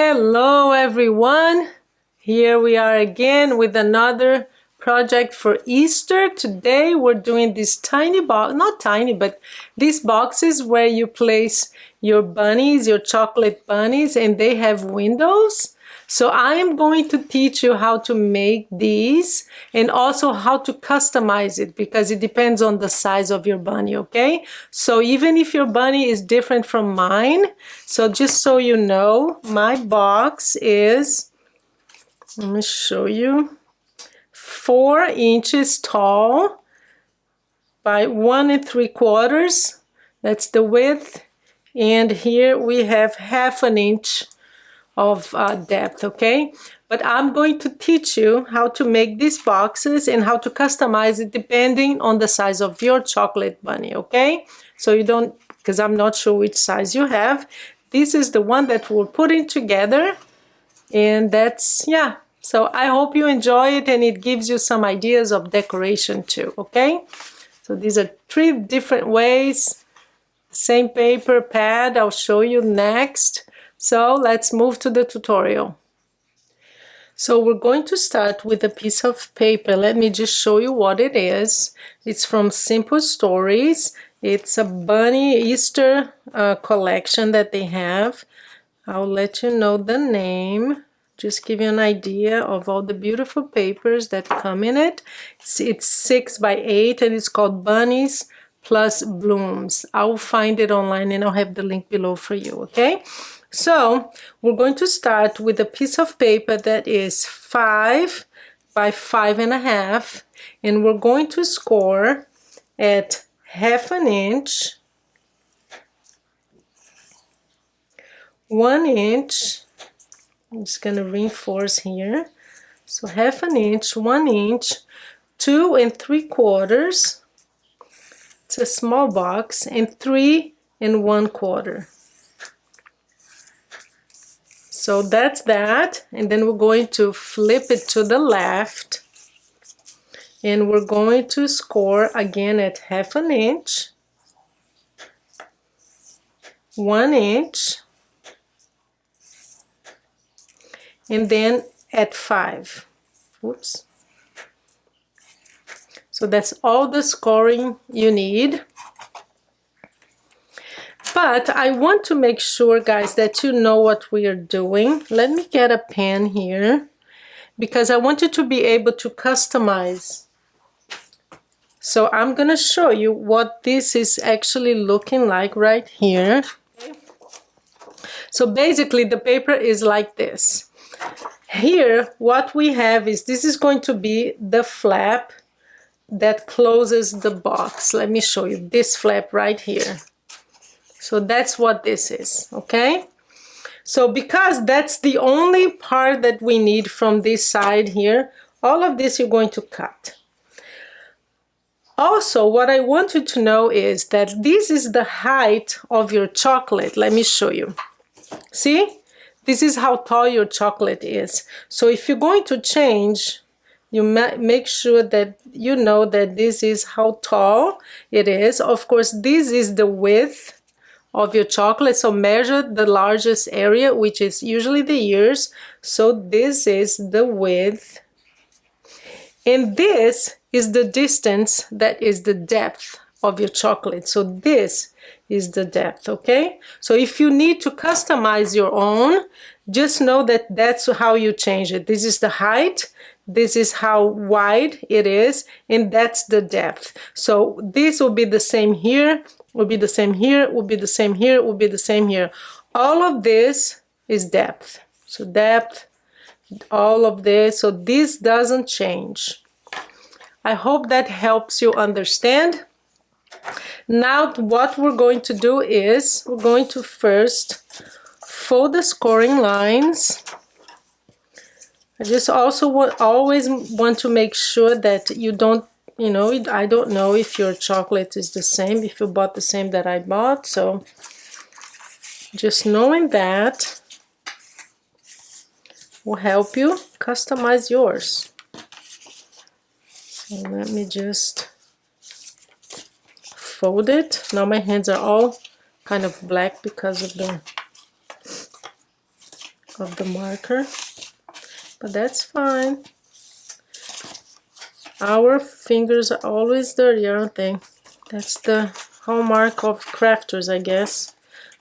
Hello everyone, here we are again with another project for Easter. Today we're doing this tiny box, not tiny, but these boxes where you place your bunnies, your chocolate bunnies, and they have windows. So I am going to teach you how to make these and also how to customize it because it depends on the size of your bunny, okay? So even if your bunny is different from mine, so just so you know, my box is, let me show you, 4 inches tall by 1 3/4. That's the width. And here we have 1/2 inch of depth, okay? But I'm going to teach you how to make these boxes and how to customize it depending on the size of your chocolate bunny, okay? So you don't, because I'm not sure which size you have. This is the one that we're putting together, and that's, yeah. So I hope you enjoy it and it gives you some ideas of decoration too, okay? So these are 3 different ways. Same paper pad, I'll show you next. So let's move to the tutorial. So we're going to start with a piece of paper. Let me just show you what it is. It's from Simple Stories. It's a bunny Easter collection that they have. I'll let you know the name. Just give you an idea of all the beautiful papers that come in it. It's 6 by 8 and it's called Bunnies Plus Blooms. I'll find it online and I'll have the link below for you, okay? So we're going to start with a piece of paper that is 5 by 5.5, and we're going to score at 1/2 inch, 1 inch. I'm just going to reinforce here. So 1/2 inch, 1 inch, 2 3/4. It's a small box, and 3 1/4. So that's that, and then we're going to flip it to the left, and we're going to score again at 1/2 inch, 1 inch, and then at 5. Whoops. So that's all the scoring you need. But I want to make sure, guys, that you know what we are doing. Let me get a pen here because I want you to be able to customize. So I'm going to show you what this is actually looking like right here. So basically the paper is like this. Here what we have is, this is going to be the flap that closes the box. Let me show you this flap right here. So that's what this is, okay? So because that's the only part that we need from this side here, all of this you're going to cut. Also, what I want you to know is that this is the height of your chocolate. Let me show you. See? This is how tall your chocolate is. So if you're going to change, you make sure that you know that this is how tall it is. Of course, this is the width of your chocolate, so measure the largest area, which is usually the ears. So this is the width, and this is the distance, that is the depth of your chocolate. So this is the depth, okay? So if you need to customize your own, just know that that's how you change it. This is the height, this is how wide it is, and that's the depth. So this will be the same here, will be the same here, will be the same here, will be the same here. All of this is depth. So depth, all of this, so this doesn't change. I hope that helps you understand. Now what we're going to do is, we're going to first fold the scoring lines. I just also always want to make sure that you don't, you know, I don't know if your chocolate is the same, if you bought the same that I bought. So just knowing that will help you customize yours. So let me just fold it. Now my hands are all kind of black because of the of the marker, but that's fine. Our fingers are always dirty, aren't they? That's the hallmark of crafters, I guess.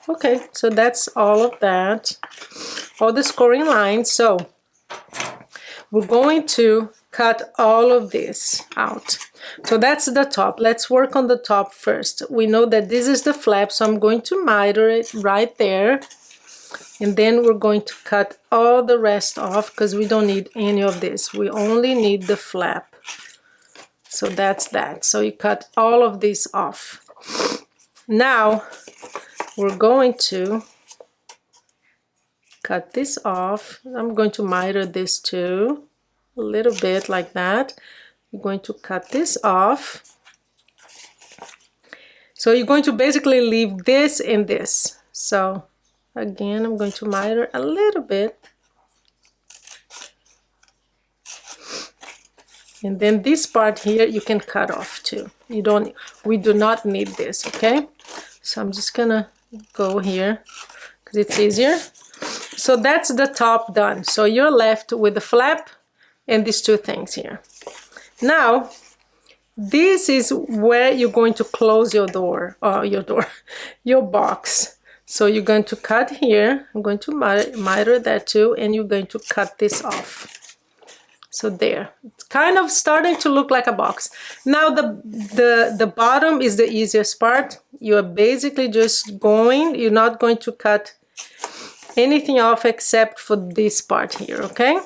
Okay, so that's all of that, all the scoring lines. So we're going to cut all of this out. So that's the top. Let's work on the top first. We know that this is the flap, so I'm going to miter it right there. And then we're going to cut all the rest off because we don't need any of this. We only need the flap. So that's that. So you cut all of this off. Now we're going to cut this off. I'm going to miter this too, a little bit like that. You're going to cut this off. So you're going to basically leave this and this. So again, I'm going to miter a little bit. And then this part here you can cut off too. We do not need this, okay? So I'm just gonna go here because it's easier. So that's the top done. So you're left with the flap and these two things here. Now, this is where you're going to close your your box. So you're going to cut here. I'm going to miter that too, and you're going to cut this off. So there, it's kind of starting to look like a box. Now the bottom is the easiest part. You're basically just you're not going to cut anything off except for this part here, okay?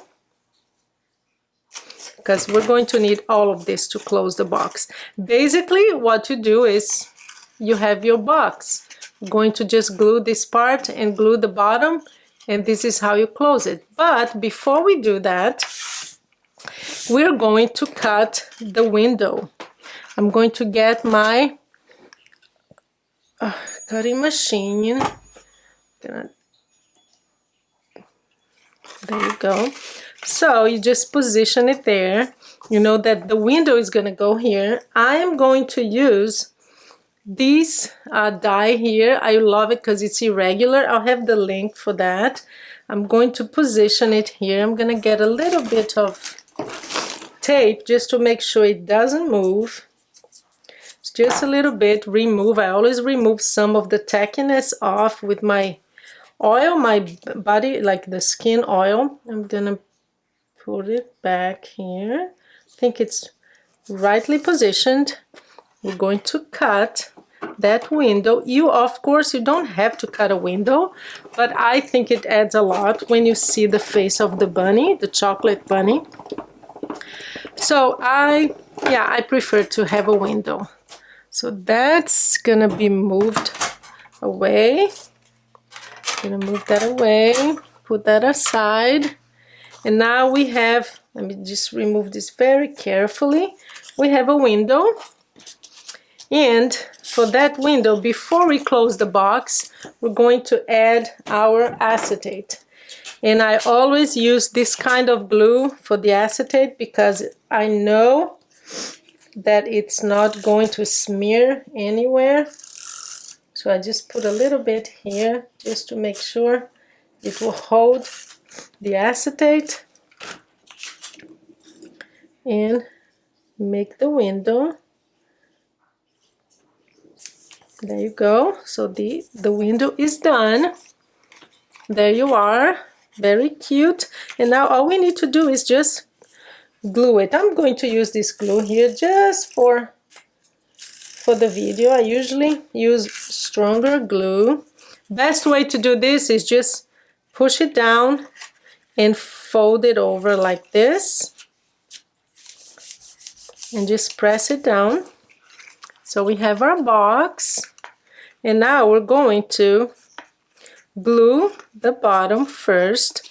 Because we're going to need all of this to close the box. Basically, what you do is you have your box. You're going to just glue this part and glue the bottom, and this is how you close it. But before we do that, we're going to cut the window. I'm going to get my cutting machine. There you go. So you just position it there. You know that the window is going to go here. I am going to use this die here. I love it because it's irregular. I'll have the link for that. I'm going to position it here. I'm going to get a little bit of tape just to make sure it doesn't move. It's just a little bit. Remove. I always remove some of the tackiness off with my oil, my body, like the skin oil. I'm gonna put it back here. I think it's rightly positioned. We're going to cut that window. Of course, you don't have to cut a window, but I think it adds a lot when you see the face of the bunny, the chocolate bunny. So I prefer to have a window. So that's gonna be moved away. Gonna move that away, put that aside. And now we have, let me just remove this very carefully. We have a window. And for that window, before we close the box, we're going to add our acetate. And I always use this kind of glue for the acetate because I know that it's not going to smear anywhere. So I just put a little bit here just to make sure it will hold the acetate and make the window. There you go. So the window is done. There you are. Very cute. And now all we need to do is just glue it. I'm going to use this glue here just for the video. I usually use stronger glue. Best way to do this is just push it down and fold it over like this and just press it down. So we have our box, and now we're going to glue the bottom first.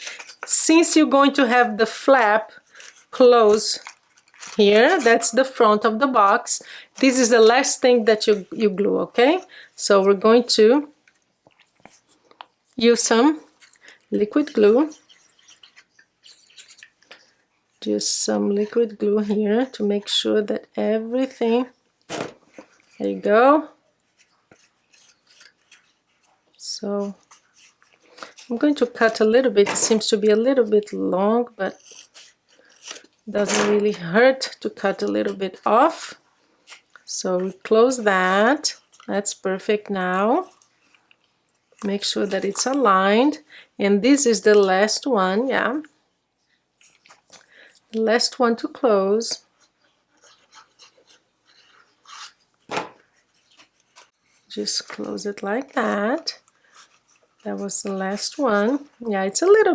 Since you're going to have the flap close here, that's the front of the box, this is the last thing that you glue, okay? So we're going to use some liquid glue. Just some liquid glue here to make sure that everything, there you go. So I'm going to cut a little bit. It seems to be a little bit long, but doesn't really hurt to cut a little bit off. So we close that. That's perfect now. Make sure that it's aligned. And this is the last one, yeah. The last one to close. Just close it like that. That was the last one. Yeah, it's a little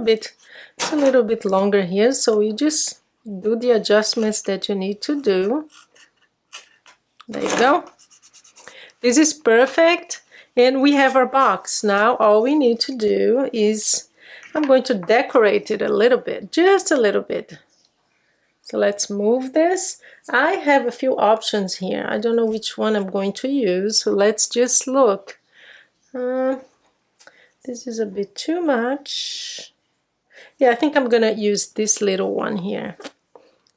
bit longer here, so you just do the adjustments that you need to do. There you go. This is perfect, and we have our box. Now all we need to do is, I'm going to decorate it a little bit, just a little bit. So let's move this. I have a few options here. I don't know which one I'm going to use, so let's just look. This is a bit too much. Yeah, I think I'm gonna use this little one here.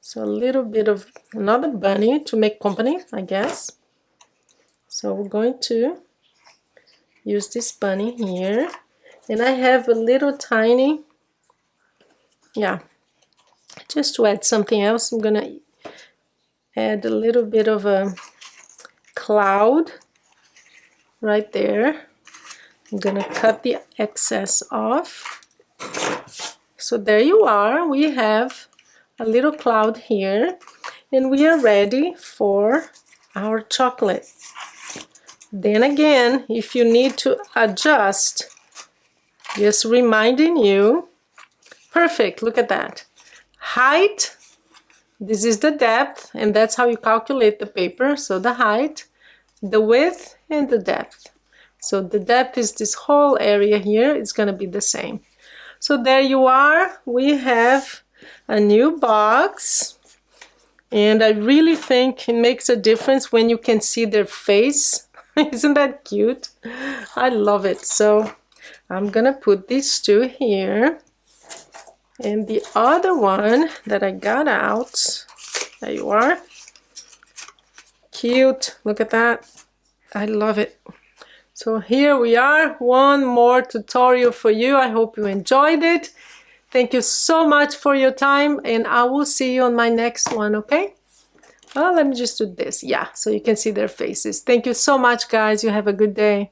So a little bit of another bunny to make company, I guess. So we're going to use this bunny here. And I have a little tiny, yeah, just to add something else, I'm gonna add a little bit of a cloud right there. I'm gonna cut the excess off. So there you are. We have a little cloud here, and we are ready for our chocolate. Then again, if you need to adjust, just reminding you, perfect, look at that. Height, this is the depth, and that's how you calculate the paper. So the height, the width, and the depth. So the depth is this whole area here. It's going to be the same. So there you are. We have a new box. And I really think it makes a difference when you can see their face. Isn't that cute? I love it. So I'm going to put these two here. And the other one that I got out, there you are. Cute. Look at that. I love it. So here we are, one more tutorial for you. I hope you enjoyed it. Thank you so much for your time, and I will see you on my next one, okay? Well, let me just do this, yeah, so you can see their faces. Thank you so much, guys. You have a good day.